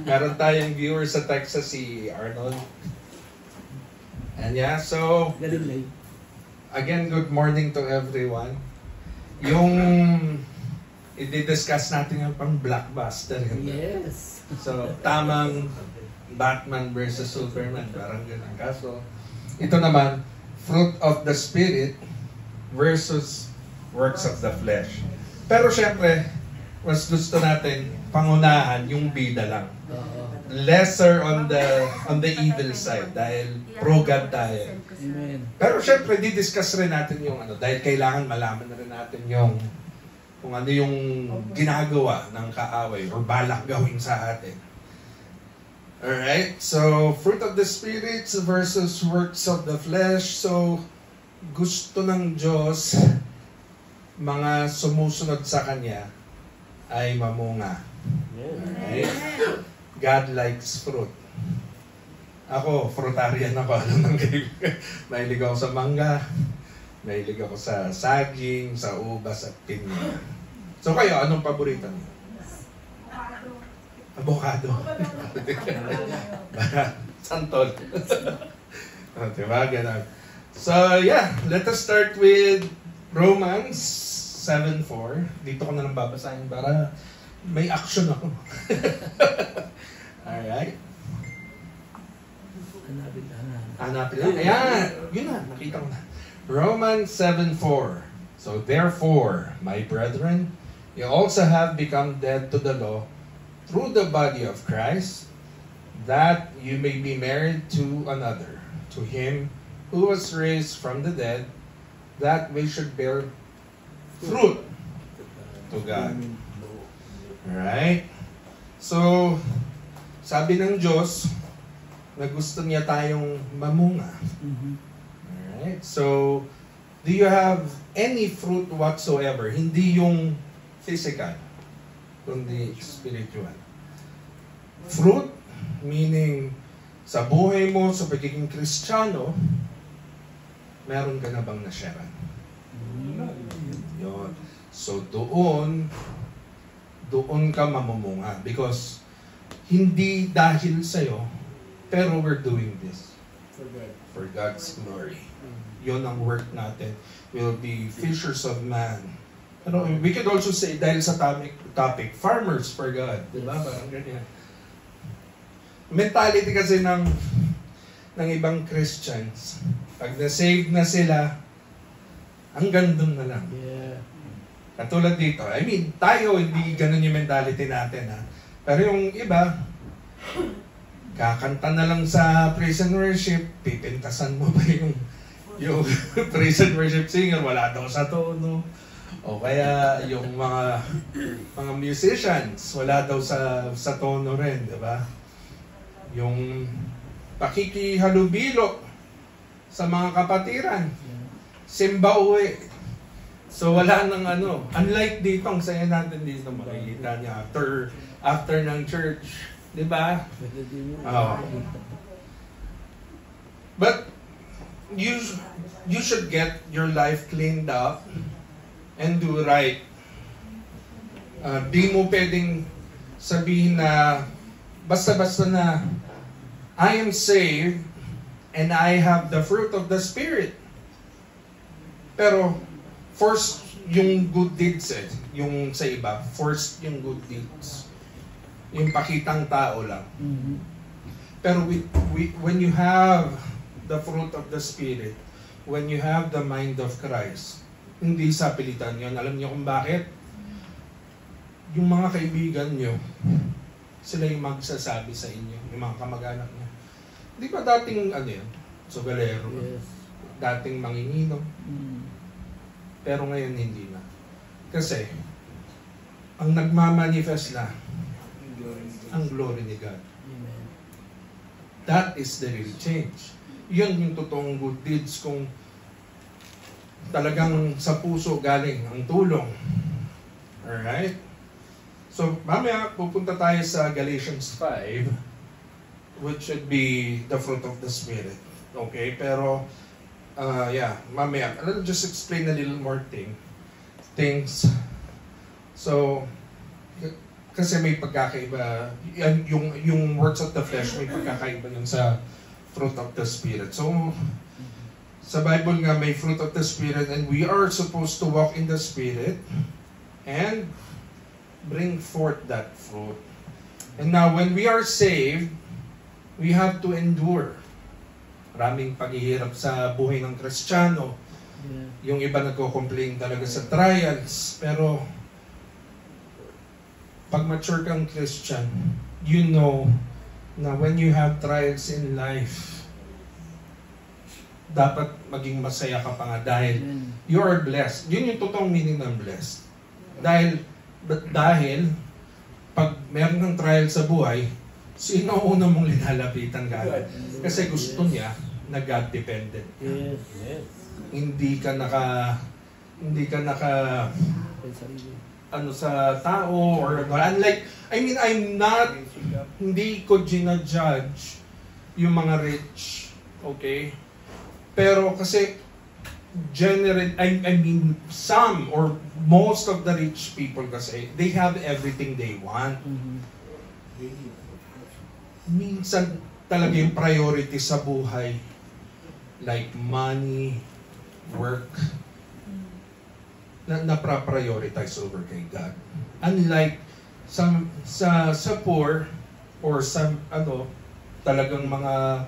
Meron tayong viewer sa Texas, si Arnold. And yeah, so, again, good morning to everyone. Yung i-discuss natin yung pang blockbuster. Yes. So, tamang Batman versus Superman, parang ganun. Kaso, ito naman, fruit of the Spirit versus works of the flesh. Pero syempre, mas gusto natin pangunahan yung bida lang. Lesser on the evil side dahil pro-God tayo. Amen. Pero syempre, di-discuss rin natin yung ano, dahil kailangan malaman na rin natin yung kung ano yung ginagawa ng kaaway or balak gawin sa atin. Alright? So, fruit of the spirits versus works of the flesh. So, gusto ng Diyos, mga sumusunod sa Kanya, ay mamunga. Alright? God likes fruit. Ako, fruitarian ako. Alam ng kaibigan. Mahilig ako sa mangga. Mahilig ako sa saging, sa ubas at pinya. So kayo, anong paborito niyo? Avocado. Santol. Diba? Ganun. So yeah, let us start with Romans 7:4. Dito ko na lang babasahin para may action ako. Alright. Hanapin lang. Ayan, yun na, nakita ko na. Romans 7:4. So therefore, my brethren, you also have become dead to the law through the body of Christ, that you may be married to another, to him who was raised from the dead, that we should bear fruit to God. Alright? So, sabi ng Diyos na gusto niya tayong mamunga. Alright? So, do you have any fruit whatsoever? Hindi yung physical, kundi spiritual. Fruit, meaning sa buhay mo, sa pagiging Kristiyano, meron ka na bang nasyaran? Yun. So doon ka mamumunga. Because hindi dahil sa'yo, pero we're doing this for God's glory. Yun ang work natin. We'll be fishers of man. Pero we could also say, dahil sa topic, farmers for God. Diba? Parang ganyan. Mentality kasi ng ibang Christians, pag na-save na sila, hanggang doon na lang. Yeah. Katulad dito. I mean, tayo, hindi ganun yung mentality natin. Ha? Pero yung iba, kakanta na lang sa praise and worship, pipintasan mo ba yung praise and worship singer, wala daw sa tono. O kaya yung mga musicians, wala daw sa tono rin, di ba? Yung pakikihalubilo sa mga kapatiran, simba uwi. So wala nang ano. Unlike dito, ang saya natin dito, makikita niya after ng church. Di ba? Oh. But you should get your life cleaned up and do right. Di mo pwedeng sabihin na basta-basta na I am saved and I have the fruit of the Spirit. Pero first yung good deeds yung sa iba, first yung good deeds. Yung pakitang tao lang. Pero when you have the fruit of the Spirit, when you have the mind of Christ, hindi sa pilitan yun. Alam niyo kung bakit? Yung mga kaibigan niyo, sila yung magsasabi sa inyo, yung mga kamag-anak niyo. Di ba dating, sogalero, Yes. dating manginginom, pero ngayon hindi na. Kasi, ang nagmamanifest na, ang glory ni God. Amen. That is the real change. Yun yung totoong good deeds kung talagang sa puso galing ang tulong. Alright? So, mamaya pupunta tayo sa Galatians 5, which should be the fruit of the Spirit. Okay? Pero, mamaya, I'll just explain a little more things. So, kasi may pagkakaiba, yung works of the flesh, may pagkakaiba yun sa fruit of the Spirit. So, sa Bible nga may fruit of the Spirit and we are supposed to walk in the Spirit and bring forth that fruit. And now, when we are saved, we have to endure. Maraming paghihirap sa buhay ng Kristiyano. Yung iba nagko-complain talaga sa trials. Pero, pag mature kang Christian, you know na when you have trials in life, dapat maging masaya ka pa nga dahil you are blessed. Yun yung totoong meaning ng blessed. Dahil pag meron ng trial sa buhay, sino ang una mong linalapitan God? Kasi gusto niya na God dependent. Yes. Hindi ka naka sa tao or unlike, hindi ko ginajudge yung mga rich, okay? Pero kasi some or most of the rich people kasi, they have everything they want. Minsan talaga yung priority sa buhay, like money, work, na-prioritize over kay God. Unlike sa poor or talagang mga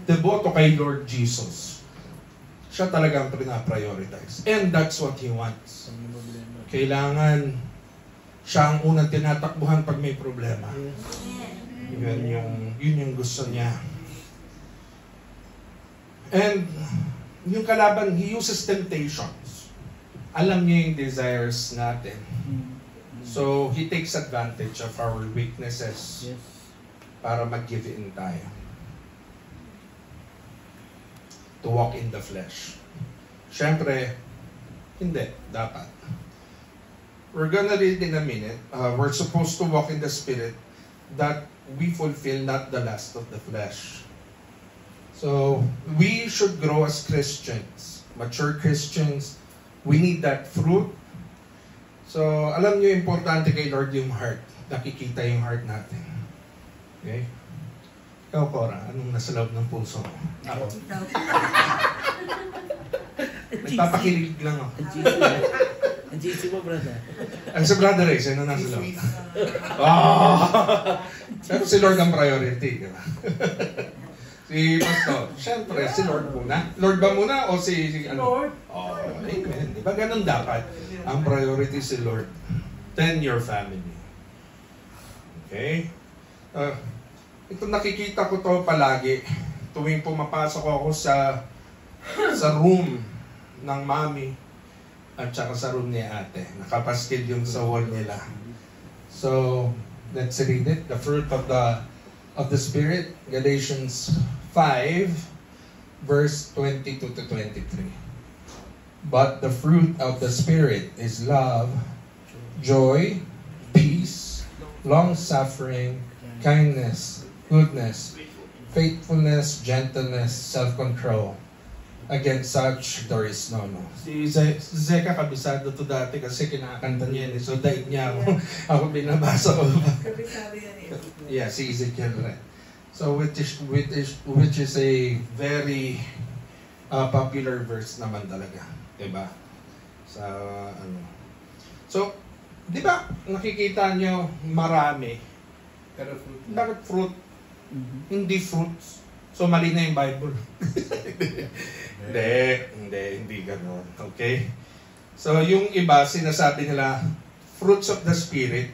deboto kay Lord Jesus. Siya talagang pina-prioritize. And that's what He wants. Kailangan siya ang unang tinatakbuhan pag may problema. Yun yung gusto niya. And yung kalaban, He uses temptations. Alam niya yung desires natin. So, He takes advantage of our weaknesses para mag-give in tayo. To walk in the flesh. Siyempre, hindi. Dapat. We're gonna read in a minute. We're supposed to walk in the Spirit that we fulfill not the lust of the flesh. So, we should grow as Christians. Mature Christians. We need that fruit. So, alam niyo, importante kay Lord yung heart. Nakikita yung heart natin. Okay? Ikaw, Cora, anong nasa loob ng puso mo? Ako. Nagpapakilig lang ako. Ang GC mo, brother. Ang sa brother Ray, sino nasa loob? Pero si Lord ang priority, di ba? Si Pastor, syempre, si Lord muna. Lord ba muna o si Lord? Amen. Di ba ganun dapat? Ang priority si Lord. Then your family. Okay? Ito nakikita ko to palagi. Tuwing pumapasok ako sa room ng mami at saka sa room ni ate. Nakapaskid yung sa wall nila. So, let's read it. The fruit of the Spirit, Galatians 5, verse 22 to 23. But the fruit of the Spirit is love, joy, peace, long-suffering, kindness, goodness, faithfulness, gentleness, self-control. Against such, there is no law. Si Zeka, kabisado to dati kasi kinakanta niya. So, daig niya ako. Ako binabasa ko. Kabisado yan eh. Yeah, si Ezekiel rin. So, which is a very popular verse naman talaga. Diba? Sa, So, di ba, nakikita nyo marami. Pero fruit. Bakit fruit? Hindi fruits. So, mali na yung Bible. Hindi gano'n. Okay? So, yung iba, sinasabi nila, fruits of the Spirit,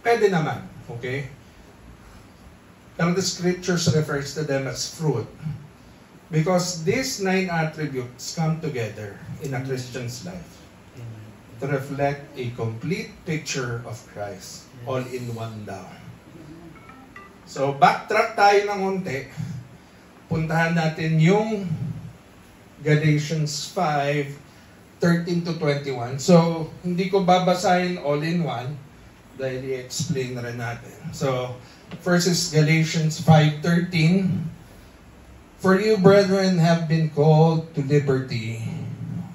pwede naman. Okay? Pero the Scriptures refers to them as fruit. Because these 9 attributes come together in a Christian's life to reflect a complete picture of Christ. All in one daw. So, backtrack tayo ng unti. Puntahan natin yung Galatians 5:13 to 21. So, hindi ko babasahin all in one dahil i-explain na rin natin. So, first is Galatians 5:13. For you, brethren, have been called to liberty.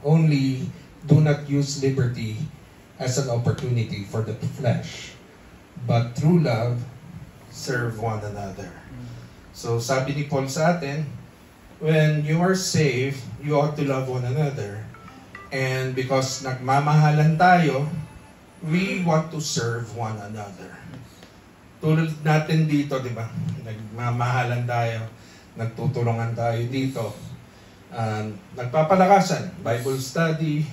Only do not use liberty as an opportunity for the flesh, but through love, serve one another. So sabi ni Paul sa atin, when you are saved, you ought to love one another. And because nagmamahalan tayo, we want to serve one another. Tulad natin dito, di ba? Nagmamahalan tayo, nagtutulungan tayo dito. Nagpapalakasan, Bible study,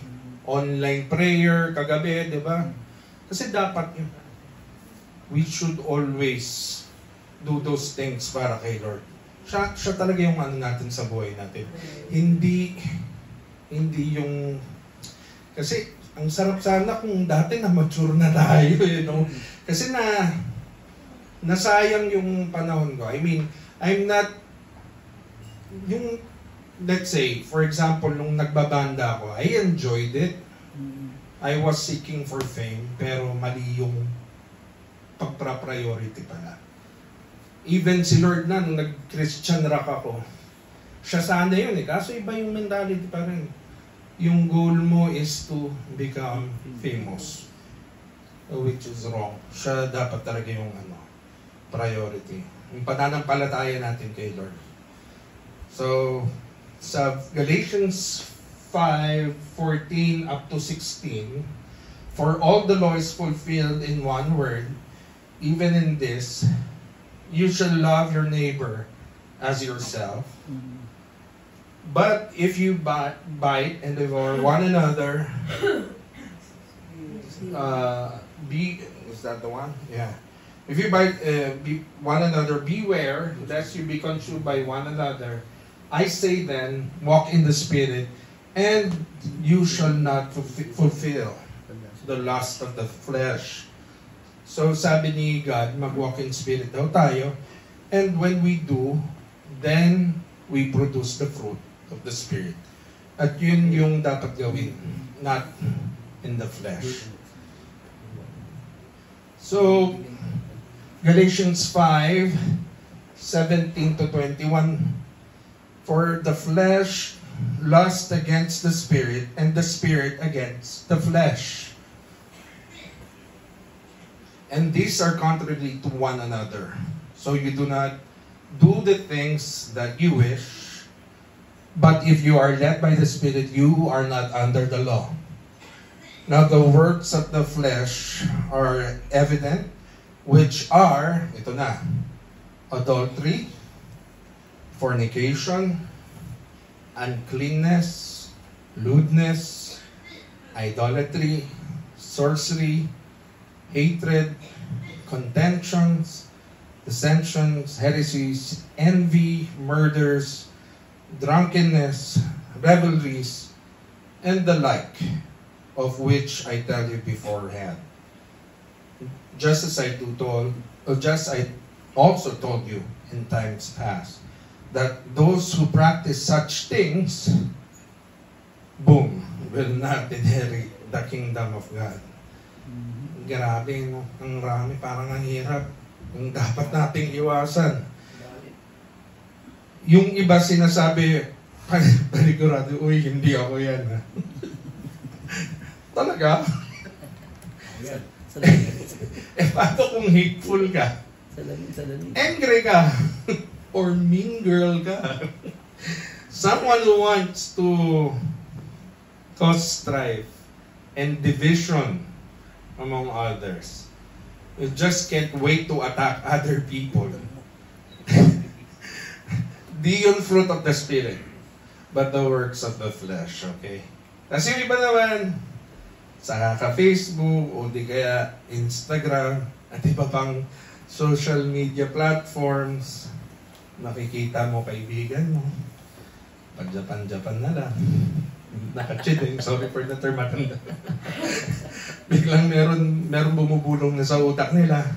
online prayer, kagabi, di ba? Kasi dapat yun. We should always do those things para kay Lord. Siya talaga yung ano natin sa buhay natin. Hindi yung... Kasi, ang sarap sana kung dati na mature na tayo, you know? Kasi nasayang yung panahon ko. I mean, I'm not... Yung, let's say, for example, nung nagbabanda ako, I enjoyed it. I was seeking for fame, pero mali yung pagpa-priority pala. Even si Lord na, nung nag-Christian rock ako, siya sana yun eh. Kaso iba yung mentality pa rin. Yung goal mo is to become famous. Which is wrong. Siya dapat talaga yung priority. Yung pananampalataya natin kay Lord. So, sa Galatians 5:14 up to 16, for all the law is fulfilled in one word, even in this, you shall love your neighbor as yourself. But if you bite and devour one another, is that the one? Yeah. If you bite one another, beware lest you be consumed by one another. I say then, walk in the Spirit, and you shall not fulfill the lust of the flesh. So sabi ni God, mag-walk in spirit daw tayo. And when we do, then we produce the fruit of the Spirit. At yun yung dapat gawin, not in the flesh. So, Galatians 5:17 to 21, for the flesh lusts against the Spirit, and the Spirit against the flesh. And these are contrary to one another. So you do not do the things that you wish, but if you are led by the Spirit, you are not under the law. Now the works of the flesh are evident, which are, ito na, adultery, fornication, uncleanness, lewdness, idolatry, sorcery, hatred, contentions, dissensions, heresies, envy, murders, drunkenness, revelries, and the like, of which I tell you beforehand. Just as I also told you in times past, that those who practice such things, boom, will not inherit the kingdom of God. Grabe, no? Ang rami, parang ang hirap. Ang dapat nating iwasan. Yung iba sinasabi, panigurado, uy, hindi ako yan. Ha? Talaga? Paano kung hateful ka? Angry ka? Or mean girl ka? Someone who wants to cause strife and division among others. You just can't wait to attack other people. Di yung fruit of the Spirit, but the works of the flesh, okay? Kasi yung iba naman, sa Facebook, o di kaya Instagram, at iba pang social media platforms, makikita mo kaibigan mo, pag-Japan na lang. Nakachitin, sorry for the term, matanda. Biglang meron bumubulong na sa utak nila.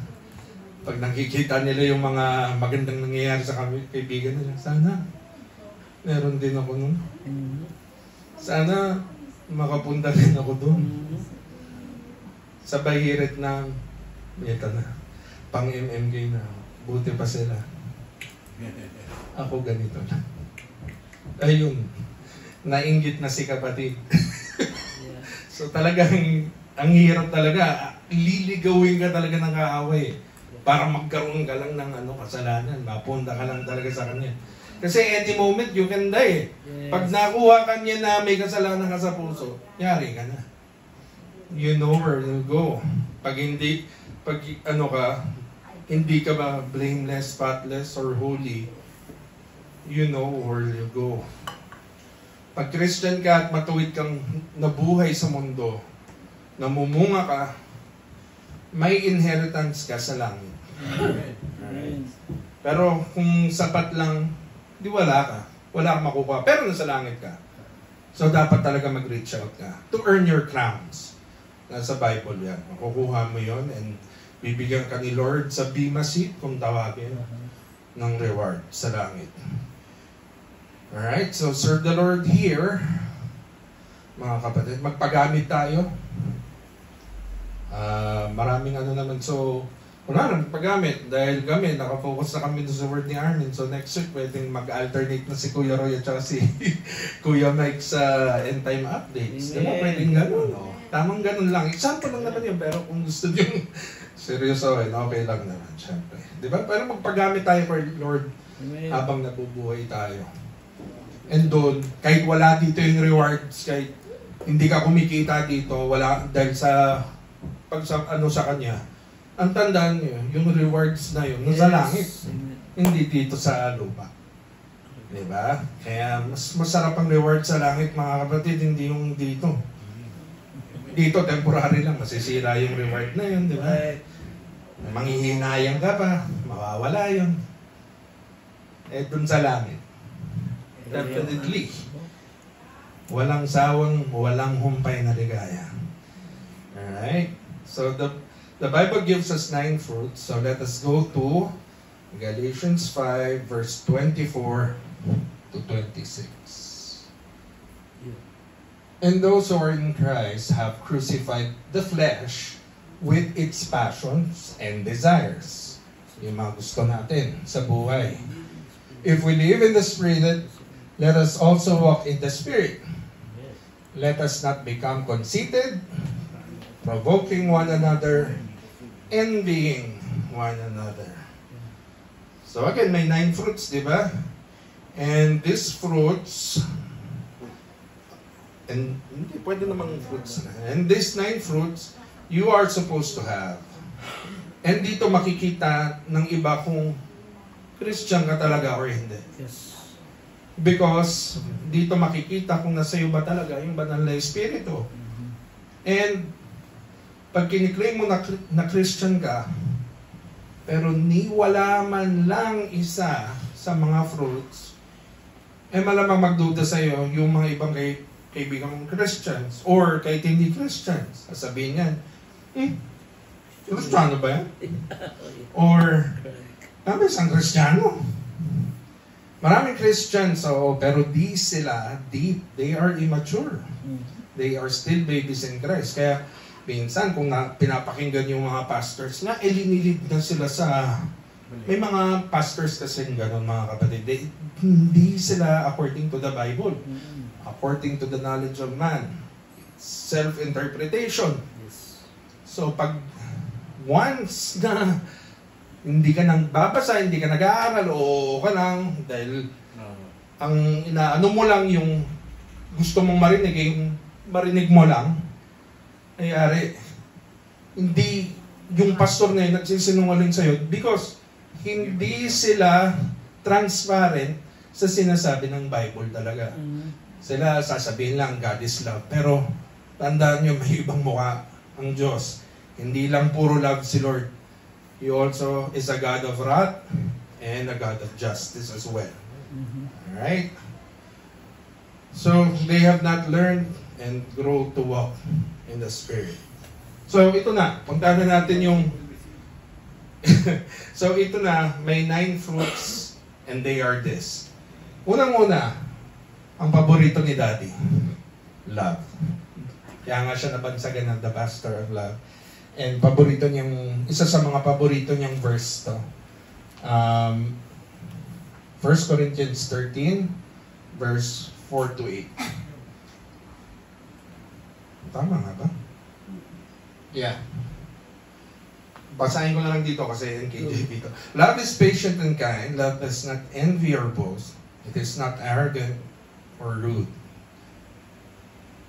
Pag nakikita nila yung mga magandang nangyayari sa kaibigan nila, sana meron din ako nun. Sana makapunta rin ako doon. Sa bahirit na, ito na, pang MMK na, buti pa sila. Ako ganito na. Ayun, nainggit na si kapatid. So talagang, ang hirap talaga. liligawin ka talaga ng kaaway. Para magkaroon ka lang ng kasalanan. Mapunta ka lang talaga sa kanya. Kasi any moment, you can die. Yes. Pag nakuha ka niya na may kasalanan ka sa puso, yari ka na. You know where you go. Pag hindi ka ba blameless, spotless, or holy, you know where you go. Pag Christian ka at matuwid kang nabuhay sa mundo, namumunga ka, may inheritance ka sa langit. Amen. Pero kung sapat lang, di wala ka. Wala kang makukuha. Pero nasa langit ka. So dapat talaga mag-reach out ka to earn your crowns. Nasa Bible yan. Makukuha mo yon and bibigyan ka ni Lord sa Bema Seat kung tawagin ng reward sa langit. Alright, so serve the Lord here. Mga kapatid, magpagamit tayo. Maraming naman. So, wala nang paggamit dahil kami, nakafocus na kami sa word ni Armin. So next week, pwedeng mag-alternate na si Kuya Roy at saka si Kuya Mike sa end time updates. Diba? Pwedeng gano'n. No? Tamang gano'n lang. Example lang naman yun. Pero kung gusto nyo seryosohin, okay lang naman. Siyempre. Diba? Pero magpagamit tayo for Lord habang nabubuhay tayo. And doon, kahit wala dito yung rewards, kahit hindi ka kumikita dito, wala dahil sa sa kanya, ang tandaan niyo, yung rewards na yun, nasa langit. Hindi dito sa lupa. Diba? Kaya mas masarap ang reward sa langit, mga kapatid, hindi yung dito. Dito, temporary lang, masisira yung reward na yun, diba? Manghihinayang ka pa, mawawala yun. Dun sa langit. Definitely. Walang sawang, walang humpay na ligaya. Alright? So the Bible gives us 9 fruits. So let us go to Galatians 5 verse 24 to 26. And those who are in Christ have crucified the flesh with its passions and desires. Yung mga gusto natin sa buhay. If we live in the Spirit, let us also walk in the Spirit. Let us not become conceited, provoking one another, envying one another. So again, may 9 fruits, di ba? And these fruits, and hindi pwede namang fruits na. And these 9 fruits, you are supposed to have. And dito makikita ng iba kung Christian ka talaga or hindi. Yes. Because dito makikita kung nasa iyo ba talaga yung banal na Espiritu. And pag kiniklaim mo na Christian ka, pero ni wala man lang isa sa mga fruits, malamang magduda sa iyo yung mga ibang kaibigan mong Christians or kahit hindi Christians. Sasabihin yan, Kristiyano ba yan? Or, tama isang Kristiyano. Maraming Christians, pero they are immature. They are still babies in Christ. Kaya, minsan, kung pinapakinggan yung mga pastors na, linilid na sila sa... May mga pastors kasi gano'n, mga kapatid. Hindi sila according to the Bible. According to the knowledge of man. Self-interpretation. So, pag once na hindi ka nang babasa, hindi ka nag-aaral, o ka lang, dahil ang inaano mo lang yung gusto mong marinig, yung marinig mo lang, ayari, hindi yung pastor na yun nagsisinungaling sa'yo because hindi sila transparent sa sinasabi ng Bible talaga. Sila sasabihin lang, God is love. Pero, tandaan nyo, may ibang mukha ang Diyos. Hindi lang puro love si Lord. He also is a God of wrath and a God of justice as well. Alright? So, they have not learned and grow to walk in the Spirit. So, ito na. Punta na natin yung... So, ito na. May 9 fruits and they are this. Unang-una, ang paborito ni Daddy. Love. Kaya nga siya nabansagan ng the pastor of love. And paborito niyang, isa sa mga paborito niyang verse to. 1 Corinthians 13, verse 4 to 8. Tama nga ba? Yeah. Basahin ko na lang dito kasi NKJV to. Love is patient and kind. Love does not envy or boast. It is not arrogant or rude.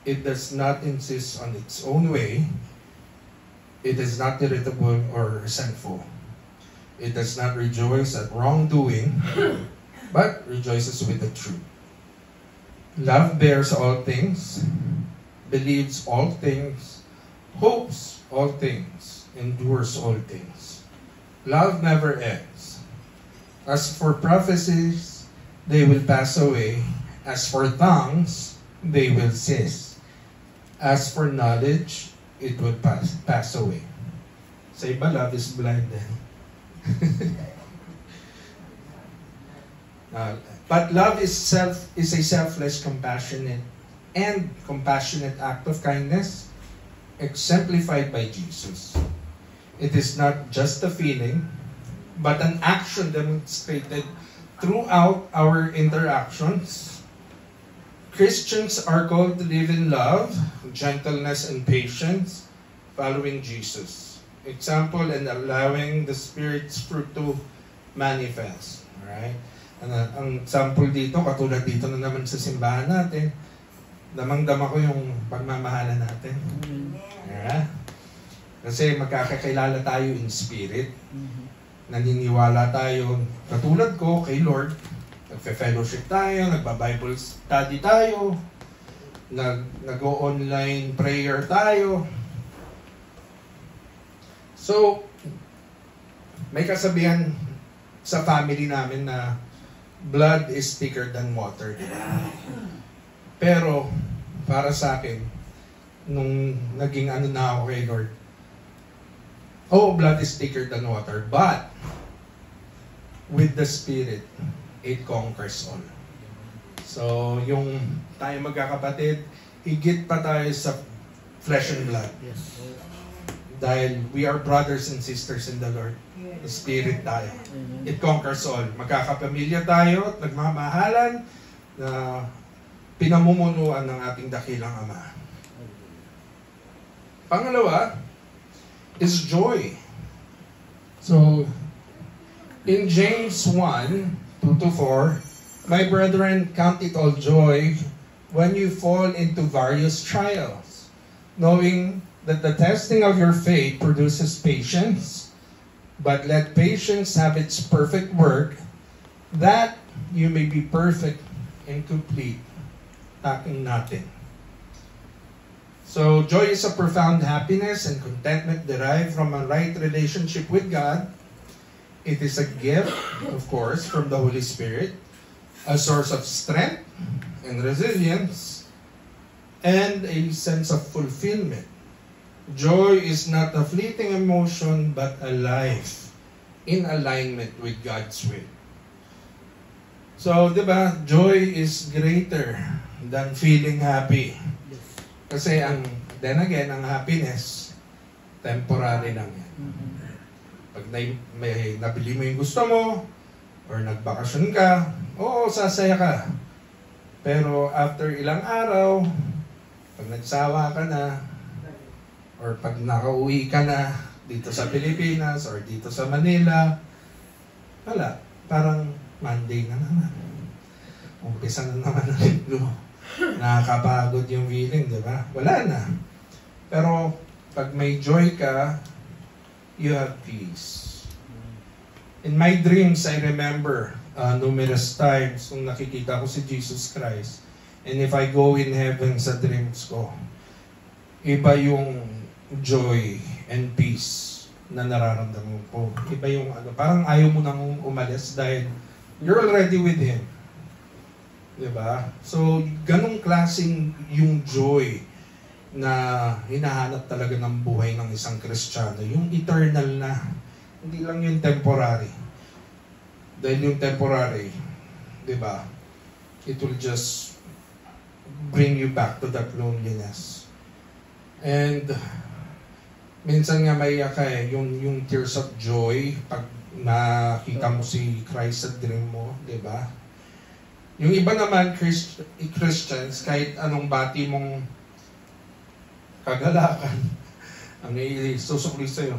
It does not insist on its own way. It is not irritable or resentful. It does not rejoice at wrongdoing, but rejoices with the truth. Love bears all things, believes all things, hopes all things, endures all things. Love never ends. As for prophecies, they will pass away. As for tongues, they will cease. As for knowledge, it will pass away. Sa iba, love is blind then. But love is a selfless, compassionate act of kindness, exemplified by Jesus. It is not just a feeling, but an action demonstrated throughout our interactions. Christians are called to live in love, gentleness, and patience, following Jesus. Example, and allowing the Spirit's fruit to manifest. Alright? Ang sample dito, katulad dito na naman sa simbahan natin, damang-dama ko yung pagmamahalan natin. Alright? Kasi magkakakilala tayo in spirit. Naniniwala tayo, katulad ko kay Lord, nagfe-fellowship tayo, nagba-Bible study tayo, nag-online prayer tayo. So, may kasabihan sa family namin na blood is thicker than water. Pero, para sa akin, nung naging ano na ako kay Lord, blood is thicker than water, but with the Spirit, it conquers all. So, yung tayo magkakapatid, higit pa tayo sa flesh and blood. Dahil we are brothers and sisters in the Lord. The Spirit tayo. It conquers all. Magkakapamilya tayo at nagmamahalan na pinamumunuan ng ating dakilang Ama. Pangalawa is joy. So, in James 1:2-4, my brethren, count it all joy when you fall into various trials, knowing that the testing of your faith produces patience, but let patience have its perfect work, that you may be perfect and complete, lacking nothing. So, joy is a profound happiness and contentment derived from a right relationship with God. It is a gift, of course, from the Holy Spirit, a source of strength and resilience, and a sense of fulfillment. Joy is not a fleeting emotion, but a life in alignment with God's will. So, di ba, joy is greater than feeling happy. Kasi then again, ang happiness, temporary lang yan. Pag may nabili mo yung gusto mo, or nagbakasyon ka, oo, sasaya ka. Pero after ilang araw, pag nagsawa ka na, or pag nakauwi ka na dito sa Pilipinas or dito sa Manila, wala. Parang Monday na naman. Umpisa na naman ang linggo. Nakakapagod yung feeling, di ba? Wala na. Pero pag may joy ka, you have peace. In my dreams, I remember numerous times nung nakikita ko si Jesus Christ. And if I go in heaven sa dreams ko, iba yung joy and peace na nararamdaman ko. Iba yung parang ayaw mo nang umalis dahil you're already with Him. Diba? So, ganong klaseng yung joy na hinahanap talaga ng buhay ng isang Kristiyano. Yung eternal na. Hindi lang yung temporary. Dahil yung temporary, diba? It will just bring you back to that loneliness. And minsan nga maiyak ka yung tears of joy pag nakita mo si Christ sa dream mo, di ba? Yung iba naman, Christians, kahit anong bati mong kagalakan, ang isusukli sa'yo.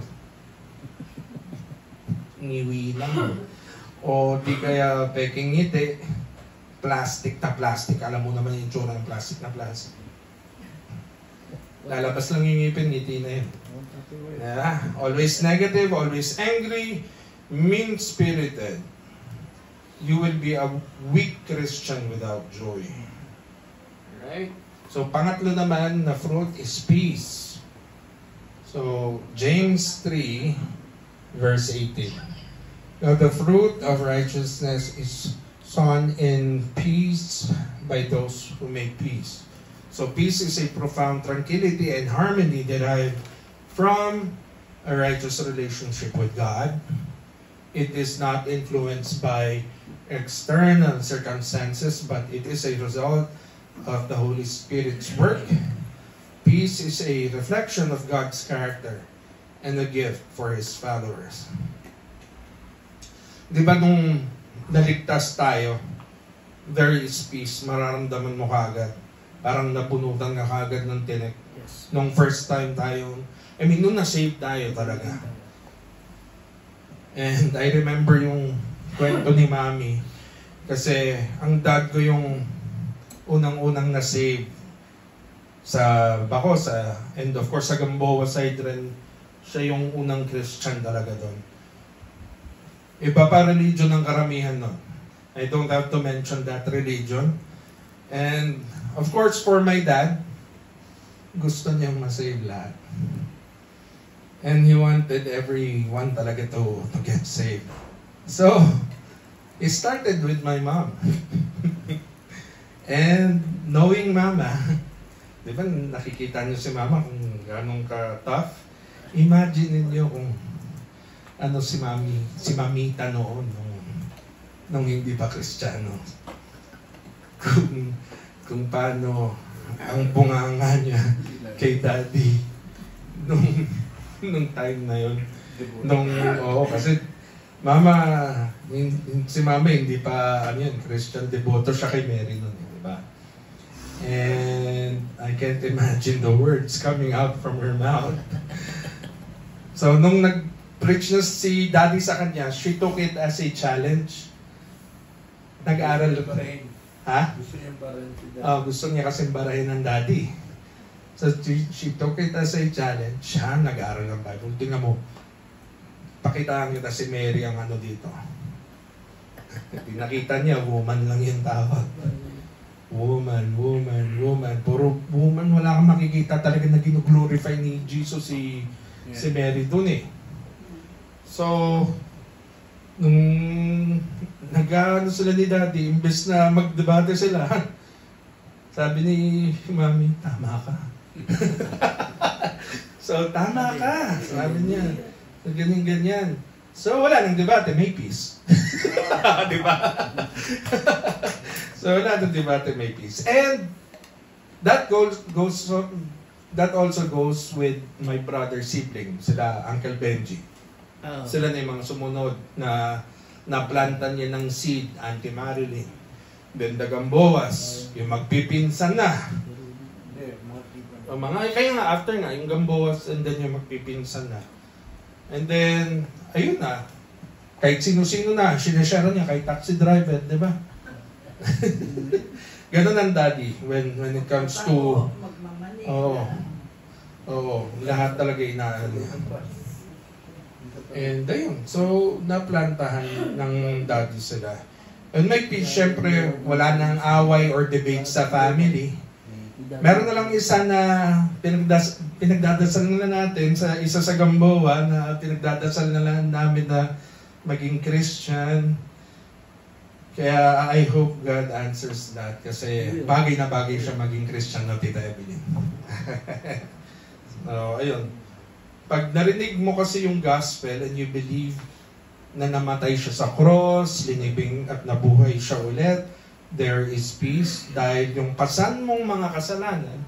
ngiwi lang. O di kaya peking ngiti, plastic na plastic. Alam mo naman yung tsura ng plastic na plastic. Lalabas lang yung ngipin, ngiti na yun. Yeah. Always negative, always angry, mean-spirited. You will be a weak Christian without joy. Right? So, pangatlo naman na fruit is peace. So, James 3, verse 18. Now, the fruit of righteousness is sown in peace by those who make peace. So, peace is a profound tranquility and harmony derived from a righteous relationship with God. It is not influenced by external circumstances, but it is a result of the Holy Spirit's work. Peace is a reflection of God's character and a gift for His followers. Di ba nung naligtas tayo, there is peace, mararamdaman mo kagad. Parang nabunutan ka kagad ng tinik. Yes. Nung first time tayo, nung na-save tayo talaga. And I remember yung kwento ni Mami, kasi ang dad ko yung unang-unang na-save sa Bako, and of course sa Gamboa side rin, siya yung unang Christian talaga doon. Iba pa religion ng karamihan nun. I don't have to mention that religion. And of course for my dad, gusto niyang masave lahat. And he wanted everyone talaga to get saved. So, it started with my mom. And knowing mama, di ba nakikita niyo si mama kung gano'ng ka-tough? Imagine niyo kung ano si mamita noon nung hindi pa Kristiyano. Kung paano ang bunganga niya kay daddy nung time na yun. Kasi si mama hindi pa Christian, devoto siya kay Mary noon, di ba? And I can't imagine the words coming out from her mouth. So nung nag-preach na si daddy sa kanya, she took it as a challenge. Nag-aaral pa rin. Ha? Gusto niya barahin si daddy. Gusto niya kasi barahin ng daddy. So she took it as a challenge. Siya nag-aaral ng Bible. Tingnan mo, pakitaan kita si Mary ang ano dito. Nakita niya, woman lang yung tawag. Woman. Puro woman, wala kang makikita talaga na gino-glorify ni Jesus si Mary dun eh. So, nung nag-ano sila ni daddy, imbes na magdebate sila, sabi ni mami, tama ka. So, tama ka, sabi niya. So, ganyan. So, wala nang debate, may peace. Diba? So, wala nang debate, may peace. And, that also goes with my brother sibling, sila Uncle Benji. Sila na yung mga sumunod na naplanta niya ng seed, Auntie Marilyn. Then the Gamboas, yung magpipinsan na. Kaya nga, after nga, yung Gamboas and then yung magpipinsan na. And then, ayun na. Kahit sino-sino na, sinashare niya, kahit taxi driver, di ba? Ganun ang daddy when it comes to... lahat talaga inaan niya. And ayun, so naplantahan ng daddy sila. And may peace, syempre, wala nang away or debate sa family. Meron na lang isa na pinagdadasal na natin, isa sa Gamboa na pinagdadasal na lang namin na maging Christian. Kaya I hope God answers that kasi bagay na bagay siya maging Christian na Tita Evelyn. So, ayun. Pag narinig mo kasi yung gospel and you believe na namatay siya sa cross, linibing at nabuhay siya ulit, there is peace dahil yung pasan mong mga kasalanan,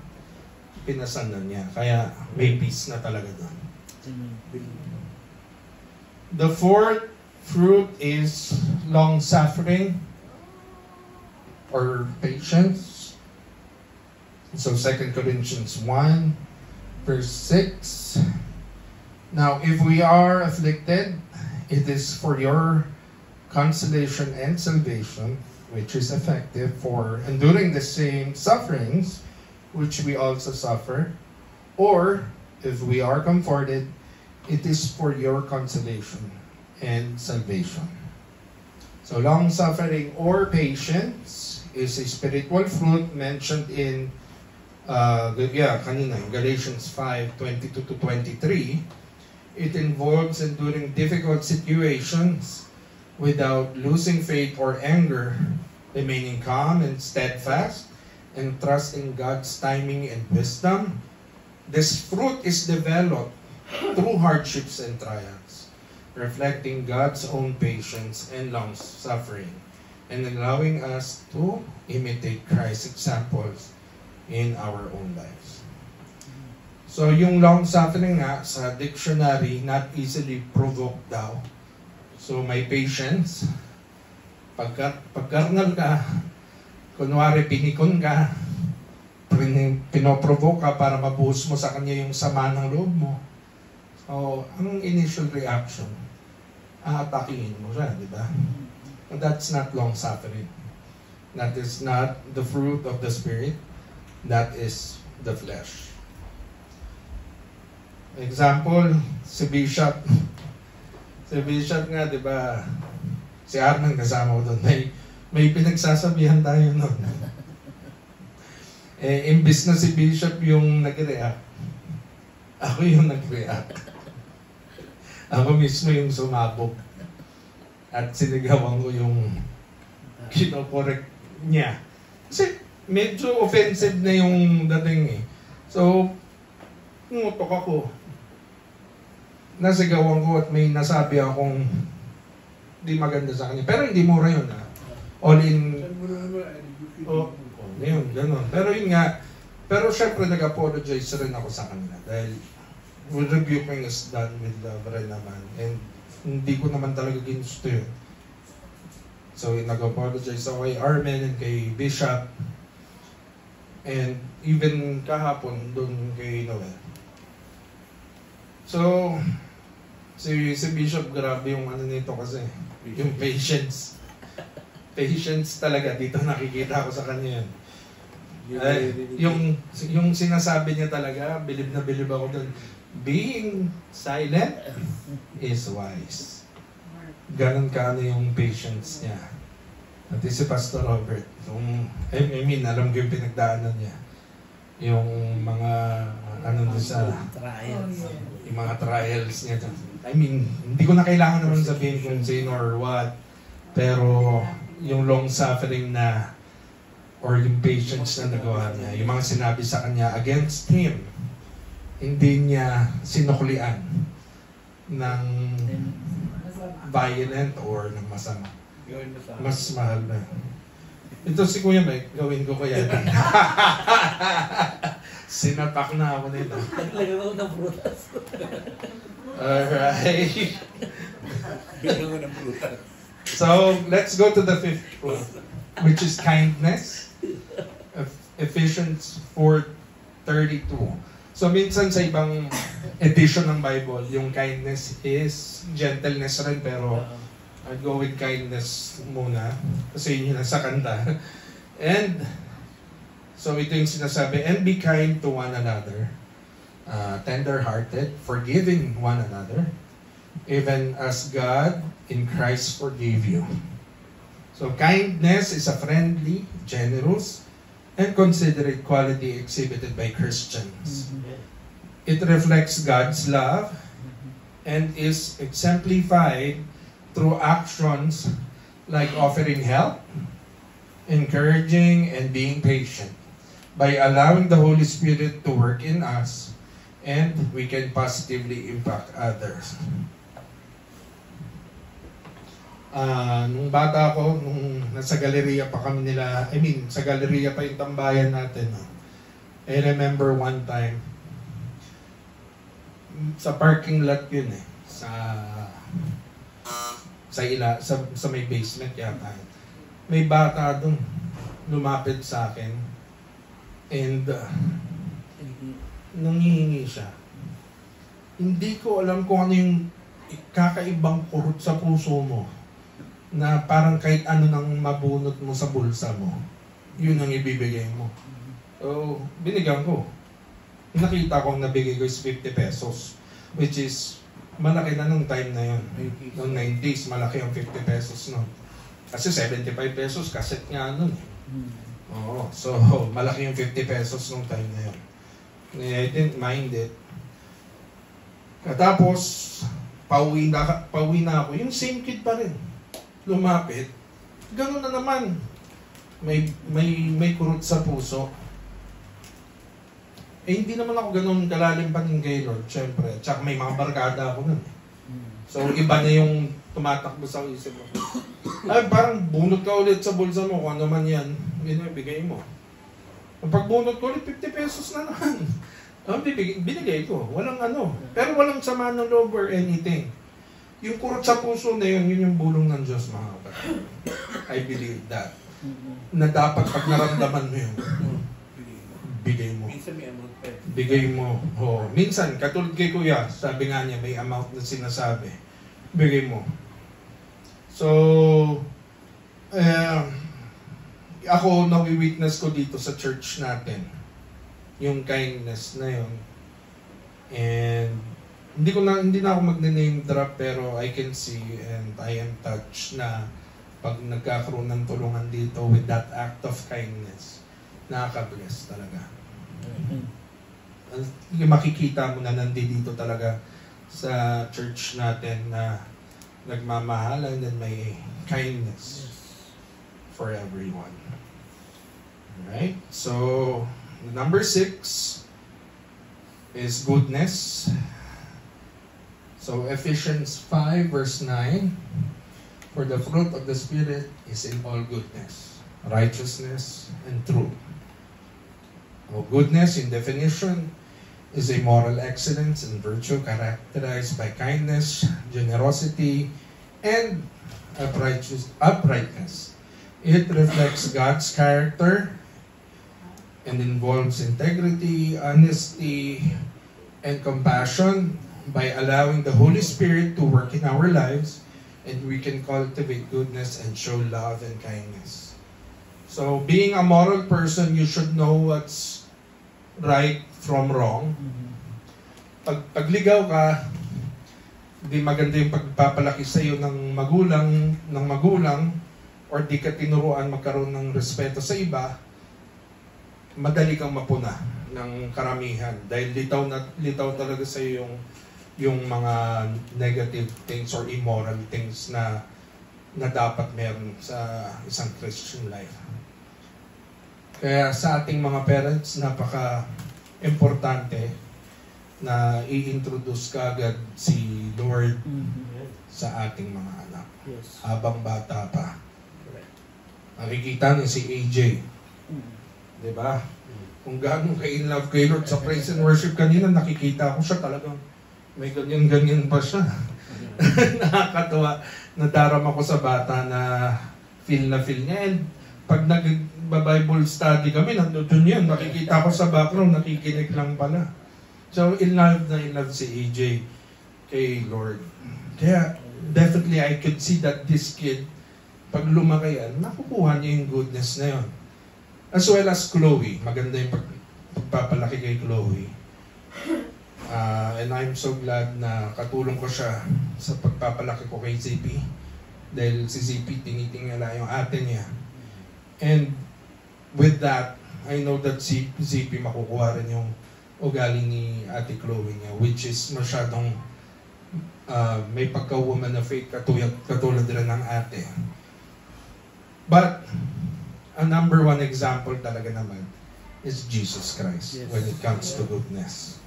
pinasan na niya. Kaya may peace na talaga doon. The fourth fruit is long-suffering or patience. So 2 Corinthians 1 verse 6. Now, if we are afflicted, It is for your consolation and salvation, which is effective for enduring the same sufferings which we also suffer. Or, if we are comforted, it is for your consolation and salvation. So long-suffering or patience is a spiritual fruit mentioned in Galatians 5:22-23. It involves enduring difficult situations without losing faith or anger, remaining calm and steadfast, and trusting God's timing and wisdom. This fruit is developed through hardships and trials, reflecting God's own patience and long-suffering, and allowing us to imitate Christ's examples in our own lives. So yung long-suffering nga, sa dictionary, not easily provoked daw. So may patience. Pagkarnal ka, kunwari pinikon ka, pinoprovoke ka para mabuhos mo sa kanya yung sama ng loob mo. So, ang initial reaction, aatakihin mo siya, di ba? And that's not long-suffering. That is not the fruit of the Spirit. That is the flesh. Example, si Bishop. Si Bishop nga, di ba, si Arman kasama ko doon. May pinagsasabihan tayo noon. Imbis na si Bishop yung nag-react, ako yung nag-react. Ako mismo yung sumabog. At sinigawan ko yung kinokorek niya. Kasi medyo offensive na yung dating eh. So, umutok ako. Nasigawan ko at may nasabi akong di maganda sa kanya. Pero hindi mura yun ha. All in... yun, gano'n. Pero yun nga, pero syempre nag-apologize rin ako sa kanila dahil rebuking is done with love rin naman. And hindi ko naman talaga ginusto yun. So nag-apologize ako kay Armen and kay Bishop. And even kahapon doon kay Noel. So, si Bishop, grabe yung ano nito kasi, yung patience. Patience talaga, dito nakikita ko sa kanya yan. Yung sinasabi niya talaga, bilib na bilib ako doon. Being silent is wise. Ganon ka ano yung patience niya. At si Pastor Robert, I mean, alam ko yung pinagdaanan niya. Yung mga, ano doon sa, yung mga trials niya. I mean, hindi ko na kailangan naman sabihin kung sino or what. Pero, yung long suffering na, or yung patience na nagawa niya, yung mga sinabi sa kanya against him, hindi niya sinuklian ng violent or ng masama. Mas mahal na. Ito si Kuya Mike, gawin ko kaya din. Sinapak na ako nito. Naglagay ko ng prutas. Alright. Bigyan ko ng prutas. So, let's go to the fifth fruit, which is kindness. Ephesians 4:32. So, minsan sa ibang edition ng Bible, yung kindness is gentleness rin, pero I'd go with kindness muna. Kasi yun yung nasa kanta. And, so ito yung sinasabi, and be kind to one another, tender-hearted, forgiving one another, even as God in Christ forgave you. So kindness is a friendly, generous, and considerate quality exhibited by Christians. It reflects God's love and is exemplified through actions like offering help, encouraging, and being patient. By allowing the Holy Spirit to work in us, and we can positively impact others. Nung bata ako, nung nasa galeriya pa kami nila, sa galeriya pa yung tambayan natin. I remember one time, sa parking lot yun sa may basement yata. May bata doon, lumapit sa akin, and nanghihingi siya. Hindi ko alam kung ano yung kakaibang kurot sa puso mo na parang kahit ano nang mabunot mo sa bulsa mo, yun ang ibibigay mo. So, binigyan ko. Nakita ko ang nabigay ko is 50 pesos, which is malaki na nung time na yun. Noong 90s, malaki ang 50 pesos no. Kasi 75 pesos, kaset nga nun. Oo, so malaki yung 50 pesos nung time na yun. I didn't mind it. Katapos, pauwi na ako. Yung same kid pa rin. Lumapit. Ganun na naman. May kurot sa puso. Hindi naman ako ganun kalalim pa ng kay Lord, syempre. Tsaka may mga barkada ako nun. So, iba na yung tumatakbo sa isip mo. Ay, parang bunot ka ulit sa bulsa mo, kung ano man yan, binigay mo. Ang pagbunot ko ulit, 50 pesos na naman. Binigay ko, walang ano. Pero walang sama ng loob or anything. Yung kurot sa puso na yun, yun yung bulong ng Diyos, mga kapatid. I believe that. Na dapat pag naramdaman mo yun, bigay mo. Minsan may amount pa. Bigay mo. Oh, minsan, katulad kay Kuya, sabi nga niya, may amount na sinasabi. Bigay mo. So, ako, nawi-witness ko dito sa church natin. Yung kindness na yun. And, hindi na ako magne-name drop, pero I can see and I am touched na pag nagkakaroon ng tulungan dito with that act of kindness, nakaka-bless talaga. Makikita mo na nandito talaga sa church natin na nagmamahalan and may kindness for everyone. Alright? So, number 6 is goodness. So, Ephesians 5 verse 9, for the fruit of the Spirit is in all goodness, righteousness, and truth. Goodness, in definition, is a moral excellence and virtue characterized by kindness, generosity, and uprightness. It reflects God's character and involves integrity, honesty, and compassion by allowing the Holy Spirit to work in our lives, and we can cultivate goodness and show love and kindness. So, being a moral person, you should know what's right from wrong. Pagligaw ka, di maganda yung pagpapalaki sa iyo ng magulang, or di ka tinuruan magkaroon ng respeto sa iba, madali kang mapuna ng karamihan. Dahil litaw talaga sa iyo yung mga negative things or immoral things na dapat meron sa isang Christian life. Kaya sa ating mga parents, napaka-importante na i-introduce kaagad si Lord sa ating mga anak. Habang bata pa. Nakikita niyo si AJ. Diba? Kung gaano ka-in love kay Lord sa praise and worship kanina, nakikita ko siya talagang may ganyan-ganyan pa siya. Nakakatawa. Nadarama ko sa bata na feel niya. And pag nag-Bible study kami, nandun yan. Nakikita ko sa background, nakikinig lang pala. So, in love si AJ kay Lord. Kaya, definitely, I could see that this kid, pag lumaki yan, nakukuha niya yung goodness na yun. As well as Chloe. Maganda yung pagpapalaki kay Chloe. And I'm so glad na katulong ko siya sa pagpapalaki ko kay ZP. Dahil si ZP, tinitingala yung ate niya. And with that, I know that si ZP makukuha rin yung ugali ni Ate Chloe niya, which is masyadong may pagka-woman of faith katulad rin ng ate. But, a number one example talaga naman is Jesus Christ when it comes to goodness.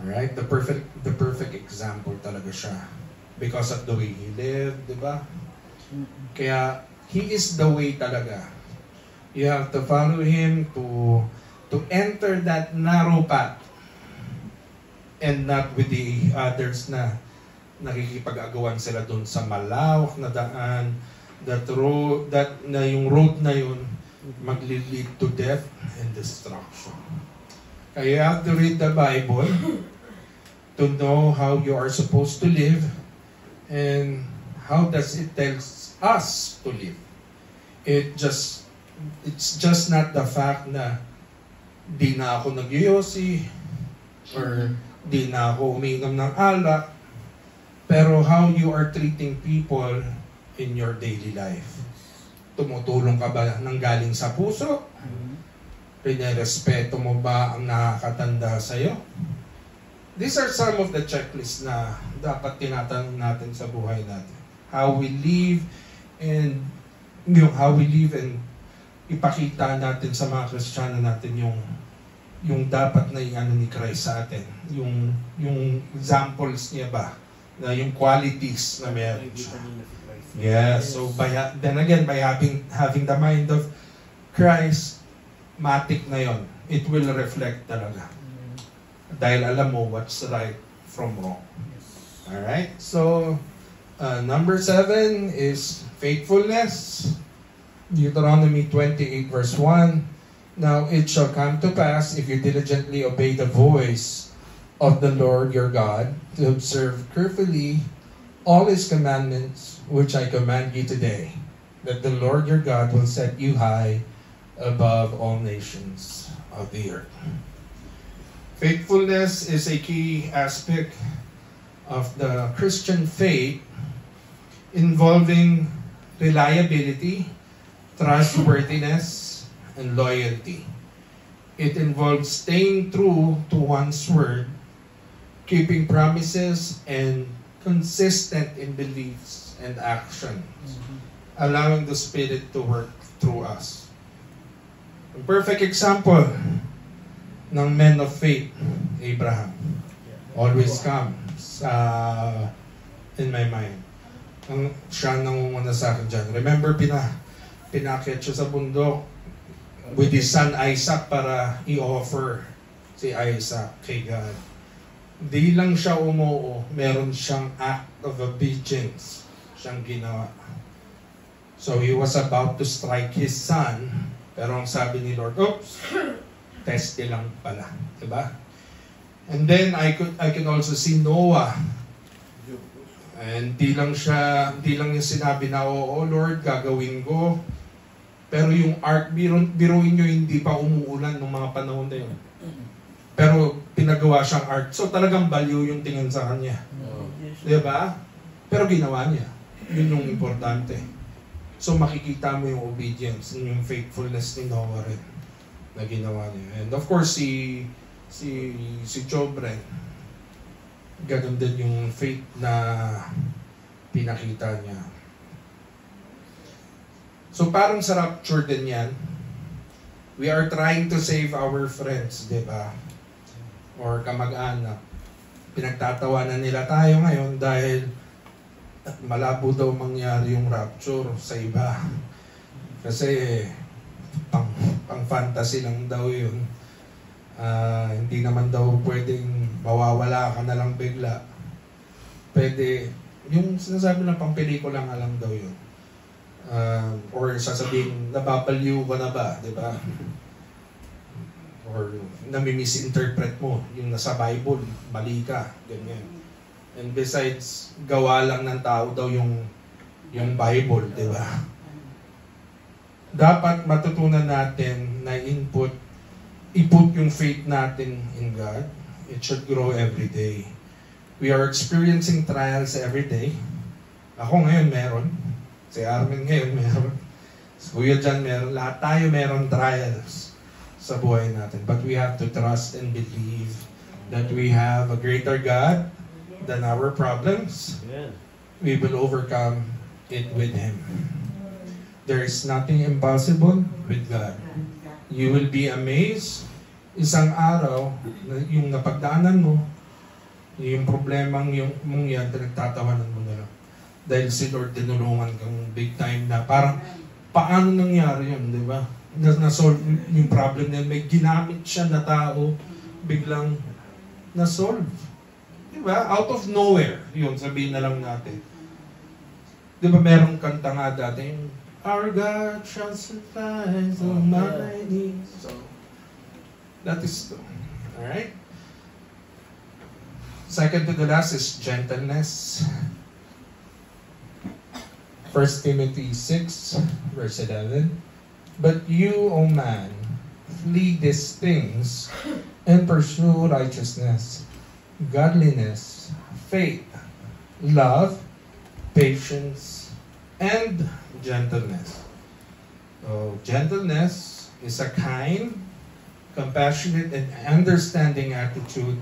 Alright? The perfect example talaga siya. Because of the way He lived, di ba? Kaya, He is the way talaga. You have to follow Him to enter that narrow path and not with the others na nakikipag-agawan sila doon sa malawak na daan, yung road na yun mag-lead to death and destruction. Kaya you have to read the Bible to know how you are supposed to live And how does it tell us to live? It's just not the fact na di na ako nagyoyosi or di na ako uminom ng alak, pero how you are treating people in your daily life. Tumutulong ka ba ng galing sa puso? Pinirespeto mo ba ang nakakatanda sa'yo? These are some of the checklists na dapat tinatanong natin sa buhay natin. How we live and ipakita natin sa mga Kristiyano natin yung dapat na iano ni Christ sa atin. Yung examples niya ba? Na yung qualities na meron siya. Yeah, so by having the mind of Christ, matik na yon. It will reflect talaga. Dahil alam mo what's right from wrong. Alright, so number 7 is faithfulness. Deuteronomy 28 verse 1. Now it shall come to pass, if you diligently obey the voice of the Lord your God, to observe carefully all His commandments, which I command you today, that the Lord your God will set you high above all nations of the earth. Faithfulness is a key aspect of the Christian faith, involving reliability, trustworthiness, and loyalty. It involves staying true to one's word, keeping promises, and consistent in beliefs and actions, allowing the Spirit to work through us. A perfect example ng men of faith, Abraham, always comes in my mind. Siya nangunguna sa akin dyan. Remember, pinakit siya sa bundok with his son Isaac para i-offer si Isaac kay God. Di lang siya umuo, meron siyang act of obedience siyang ginawa. So he was about to strike his son, pero ang sabi ni Lord, oops, testi lang pala. Diba? And then I can also see Noah. And di lang niya sinabi na, oo Lord, gagawin ko. Pero yung ark, biruin nyo, hindi pa umuulan nung mga panahon na yun. Pero pinagawa siyang ark. So talagang value yung tingin sa kanya. Diba? Pero ginawa niya. Yun yung importante. So makikita mo yung obedience, yung faithfulness ni Noah rin na ginawa niya. And of course, si Job rin, ganun din yung faith na pinakita niya. So parang sa rapture din yan. We are trying to save our friends, di ba? Or kamag-anak. Pinagtatawanan nila tayo ngayon dahil malabo daw mangyari yung rapture sa iba. Kasi pang fantasy lang daw yun. Hindi naman daw pwedeng mawawala ka na lang bigla. Pwede, yung sinasabi ng pang pelikula nga lang daw yun. Or sasabihin, nababaliw ka na ba, di ba? Or nami-misinterpret mo, yung nasa Bible, mali ka, ganyan. And besides, gawa lang ng tao daw yung Bible, di ba? Dapat matutunan natin na iput yung faith natin in God. It should grow every day. We are experiencing trials every day. Ako ngayon meron. Si Armin ngayon meron. Si Kuya John meron. Lahat tayo meron trials sa buhay natin. But we have to trust and believe that we have a greater God than our problems. We will overcome it with Him. There is nothing impossible with God. You will be amazed. Isang araw, yung napagdaanan mo, yung problemang mong yan, pinagtatawanan mo na lang. Dahil si Lord tinulungan kang big time na parang, paano nangyari yun, di ba? Na-solve yung problem na yun. May ginamit siya na tao, biglang na-solve. Di ba? Out of nowhere, yun, sabihin na lang natin. Di ba merong kanta nga dati, Our God shall supply all my needs. So, that is true. Alright? Second to the last is gentleness. 1 Timothy 6, verse 11. But you, O man, flee these things and pursue righteousness, godliness, faith, love, patience, and gentleness. So, gentleness is a kind, compassionate, and understanding attitude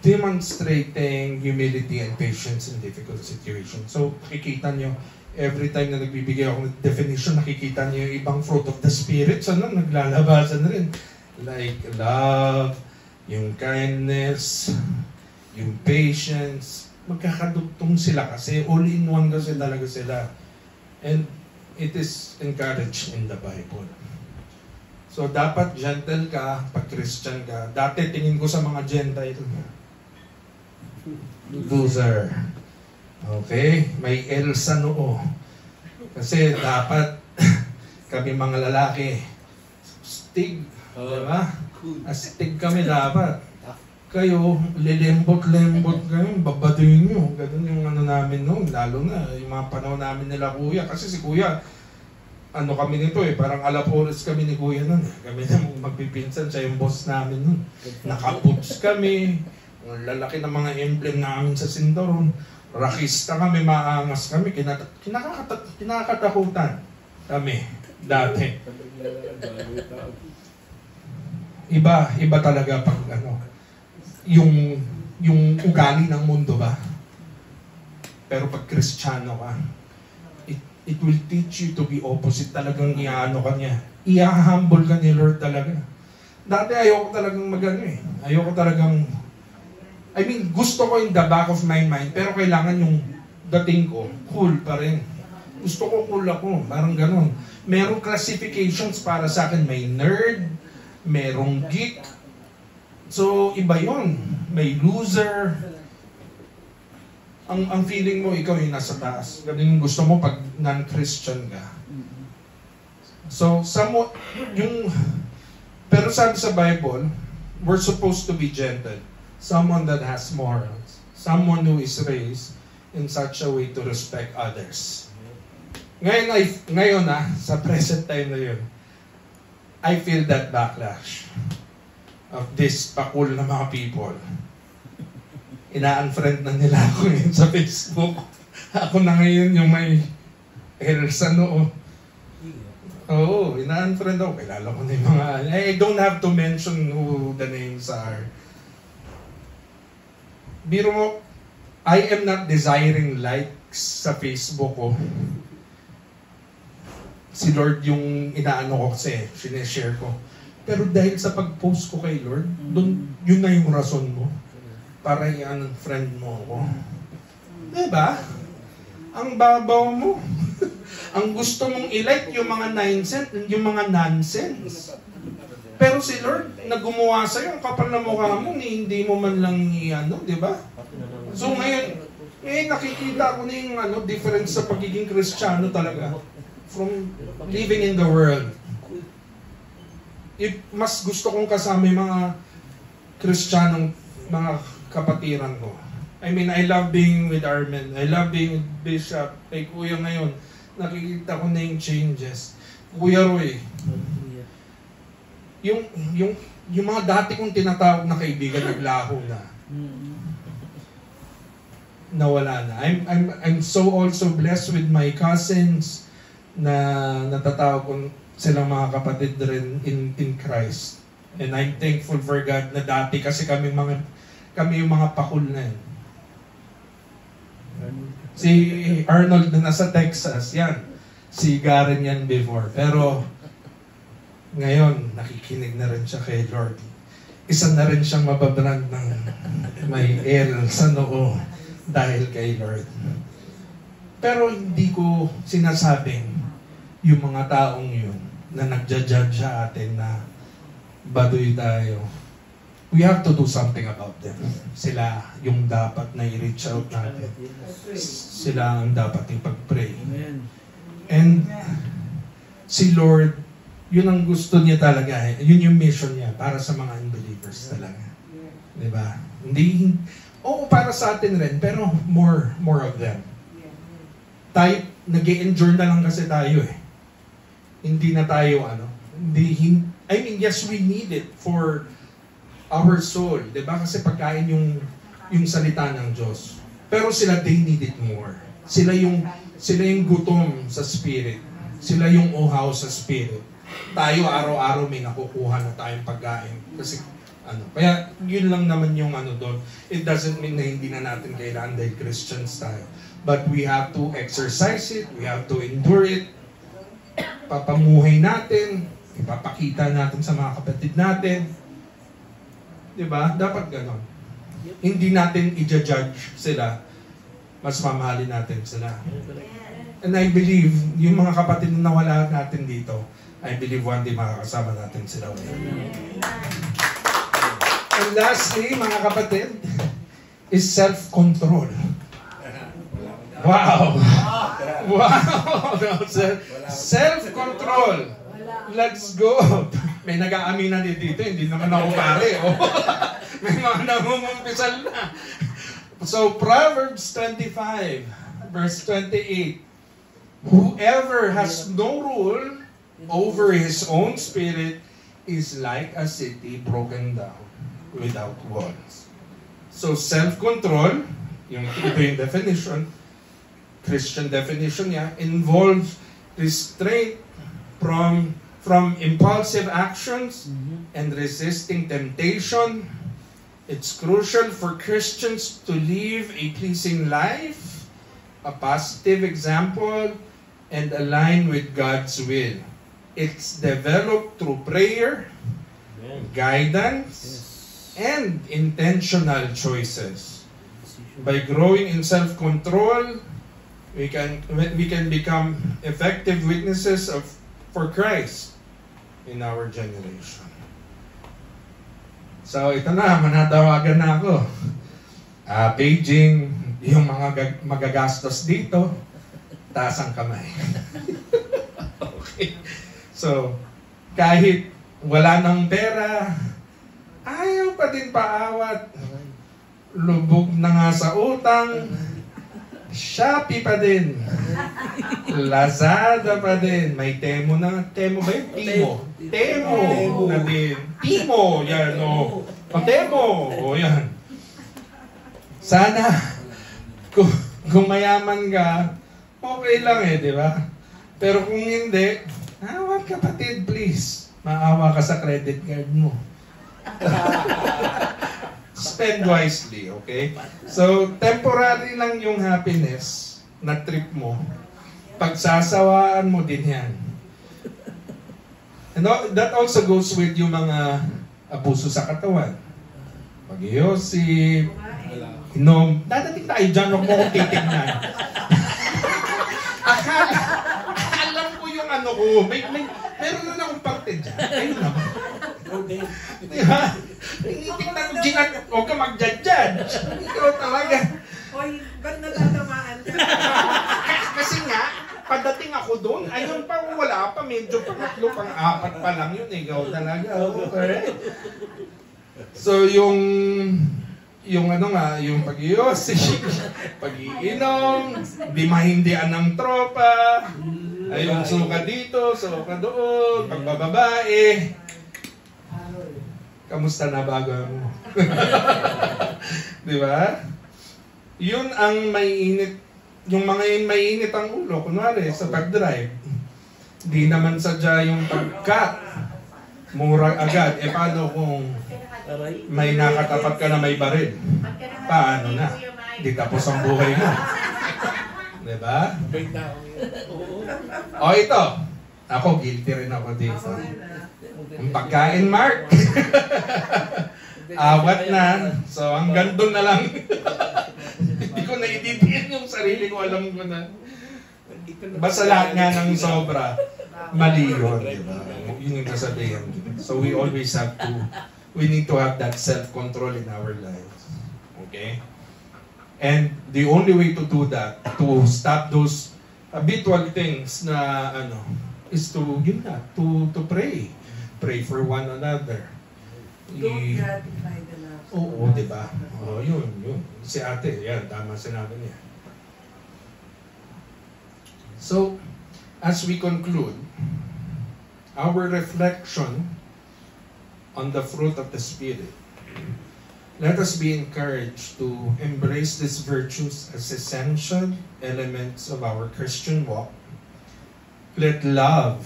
demonstrating humility and patience in difficult situations. So, nakikita nyo, every time na nagbibigay ako ng definition, nakikita nyo yung ibang fruit of the Spirit. So, naglalabasan rin. Like love, yung kindness, yung patience. Magkakadugtong sila kasi all-in-one kasi talaga sila. And it is encouraged in the Bible. So, dapat gentle ka pag Christian ka. Dati tingin ko sa mga Gentile, loser. Okay? May L sa noo. Kasi dapat kami mga lalaki, stig. Diba? Astig kami dapat. Kayo, lilembot-lembot kayo, babaduin nyo. Ganun yung ano namin noon. Lalo na, yung mga panahon namin nila kuya. Kasi si kuya, ano kami nito parang alapores kami ni kuya noon. Kami na magpipinsan, siya yung boss namin noon. Nakaboots kami. Ang lalaki ng mga emblem namin sa sinturon. Rakista kami, maangas kami. Kinakatakutan kami dati. Iba talaga pag yung ugali ng mundo ba? Pero pag Kristiyano ka, it will teach you to be opposite. Talagang iaano ka niya. Ia-humble ka ni Lord talaga. Dati ayoko talagang ayoko talagang, gusto ko in the back of my mind, pero kailangan yung dating ko, cool pa rin. Gusto ko cool ako, parang ganun. Merong classifications para sa akin, may nerd, merong geek. So, iba yun. May loser. Ang feeling mo, ikaw yung nasa taas. Ganun yung gusto mo pag non-Christian ka. So, pero sabi sa Bible, we're supposed to be gentle. Someone that has morals. Someone who is raised in such a way to respect others. Ngayon sa present time na yun, I feel that backlash of this pakul na mga people. Ina-unfriend na nila ako sa Facebook. Ako na ngayon yung may hair sa noo. Oo, ina-unfriend ako. Kilala ko na yung mga, I don't have to mention who the names are. Biro mo, I am not desiring likes sa Facebook ko. Si Lord yung inaano ko kasi, sineshare ko. Pero dahil sa pag-post ko kay Lord, yun na yung rason mo. Para i-unfriend mo ako. Diba? Ang babaw mo. Ang gusto mong i-like yung mga nonsense. Pero si Lord, na gumawa sa'yo, ang kapal na mukha mo, hindi mo man lang di ba? So ngayon, nakikita ko na yung difference sa pagiging Kristiyano talaga. From living in the world. Mas gusto kong kasama yung mga Kristiyanong mga kapatiran ko. I love being with Armen. I love being with Bishop. Kay Kuya ngayon, nakikita ko na yung changes. Kuya Roy, yung mga dati kong tinatawag na kaibigan, naglaho na. Nawala na. I'm so also blessed with my cousins na natatawag ko silang mga kapatid rin in Christ. And I'm thankful for God na dati kasi kami yung mga pakul na yun. Si Arnold na nasa Texas, yan. Si Garen yan before. Pero ngayon, nakikinig na rin siya kay Lord. Isa na rin siyang mababrand ng may L sa noo dahil kay Lord. Pero hindi ko sinasabing yung mga taong yun na nagja-judge sa atin na baduy tayo. We have to do something about them. Sila yung dapat na i-reach out natin. Sila ang dapat ipag-pray. And si Lord, yun ang gusto niya talaga. Yun yung mission niya para sa mga unbelievers talaga. Diba? Hindi, para sa atin rin, pero more of them. nag-e-endure na lang kasi tayo eh. Hindi na tayo I mean, yes, we need it for our soul. Diba? Kasi pagkain yung salita ng Diyos. Pero sila, they need it more. Sila yung gutom sa spirit. Sila yung uhaw sa spirit. Tayo araw-araw may nakukuha na tayong pagkain. Kasi kaya yun lang naman yung doon. It doesn't mean na hindi na natin kailangan dahil Christians tayo. But we have to exercise it, we have to endure it. Papamuhay natin, ipapakita natin sa mga kapatid natin. Diba? Dapat ganon. Hindi natin i-judge sila, mas mamahalin natin sila. And I believe, yung mga kapatid na nawala natin dito, I believe one day makakasama natin sila ulit. And lastly, mga kapatid, is self-control. Wow! Wow! Self-control. Let's go! May nag-aaminan dito, hindi naman ako pare. Oh. May mga namumumpisal na. So, Proverbs 25, verse 28. Whoever has no rule over his own spirit is like a city broken down without walls. So, self-control, ito yung definition, Christian definition niya, involves restraint from impulsive actions and resisting temptation. It's crucial for Christians to live a pleasing life, a positive example, and align with God's will. It's developed through prayer, guidance, and intentional choices. By growing in self-control, we can become effective witnesses for Christ in our generation. So ito na, manatawagan na ako. Beijing, yung mga magagastos dito, taas ang kamay. Okay. So, kahit wala ng pera, ayaw pa din paawat. Lubog na nga sa utang, Shopee pa din. Lazada pa din. May Temo na. Temo ba yun? Temo na din. Timo, yan o. Temo, o yan. Sana, kung mayaman ka, okay lang di ba? Pero kung hindi, awat kapatid, please. Maawa ka sa credit card mo. Spend wisely, okay? So, temporary lang yung happiness na trip mo. Pagsasawaan mo din yan. And that also goes with yung mga abuso sa katawan. Pag-iosip, inom. Dadating tayo dyan, huwag mo kong titignan. Alam ko yung ko. Meron na akong parte dyan. Ayun na. Diba? Tingnan mo, huwag ka mag-judge. Ikaw talaga. Hoy, ba't natatamaan ka? Kasi nga, pagdating ako doon, ayun pa, wala pa, medyo pangatlo, pang-apat pa lang yun. Ikaw talaga. Okay. So, yung pag-iossi, pag-iinom, di mahindian ng tropa, ayun, suka dito, suka doon, pagbababae. Kamusta na bago mo? Di ba? Yun ang maiinit, yung mga maiinit ang ulo, kunwari sa pag-drive. Di naman sadya yung pag-cut, mura agad. E paano kung may nakatapat ka na may baril? Paano na? Di tapos ang buhay mo. Di ba? O ito, ako guilty rin ako dito. Ang pagkain, Mark. Awat na. So hanggang doon na lang. Hindi ko naididiin yung sarili ko, alam ko na. Basta lahat nga ng sobra, mali yun, diba? Yun yung nasabihin. So we always have to, we need to have that self-control in our lives. Okay? And the only way to do that, to stop those habitual things na, is to, to pray. Pray for one another. Don't gratify the lust. Oo, diba? Oo, yun. Si ate, yan, tama sinabi niya. So, as we conclude our reflection on the fruit of the Spirit, let us be encouraged to embrace these virtues as essential elements of our Christian walk. Let love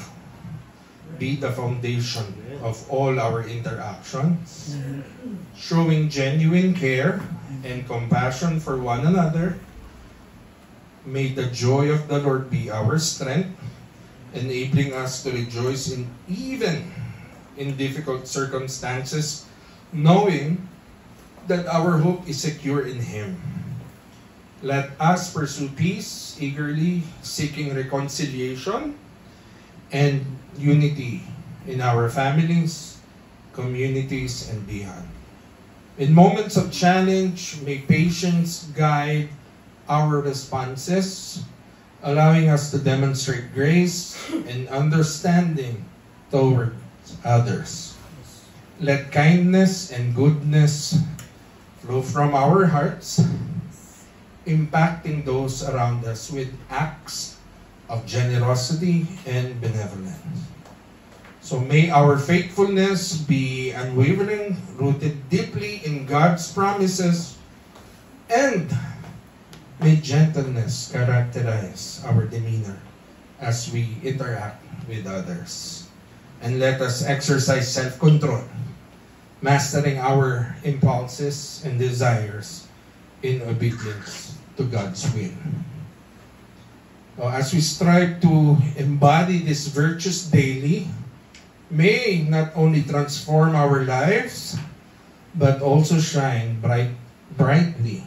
be the foundation of all our interactions, showing genuine care and compassion for one another. May the joy of the Lord be our strength, enabling us to rejoice even in difficult circumstances, knowing that our hope is secure in Him. Let us pursue peace, eagerly seeking reconciliation and unity in our families, communities, and beyond. In moments of challenge, may patience guide our responses, allowing us to demonstrate grace and understanding towards others. Let kindness and goodness flow from our hearts, impacting those around us with acts of generosity and benevolence. So may our faithfulness be unwavering, rooted deeply in God's promises, and may gentleness characterize our demeanor as we interact with others. And let us exercise self-control, mastering our impulses and desires in obedience to God's will. As we strive to embody these virtues daily, may not only transform our lives, but also shine brightly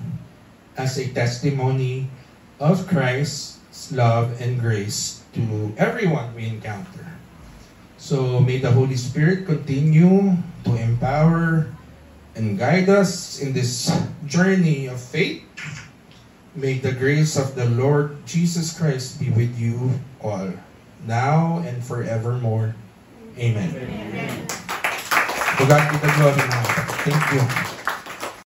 as a testimony of Christ's love and grace to everyone we encounter. So may the Holy Spirit continue to empower and guide us in this journey of faith. May the grace of the Lord Jesus Christ be with you all, now and forevermore. Amen. Amen. To God be the glory now. Thank you.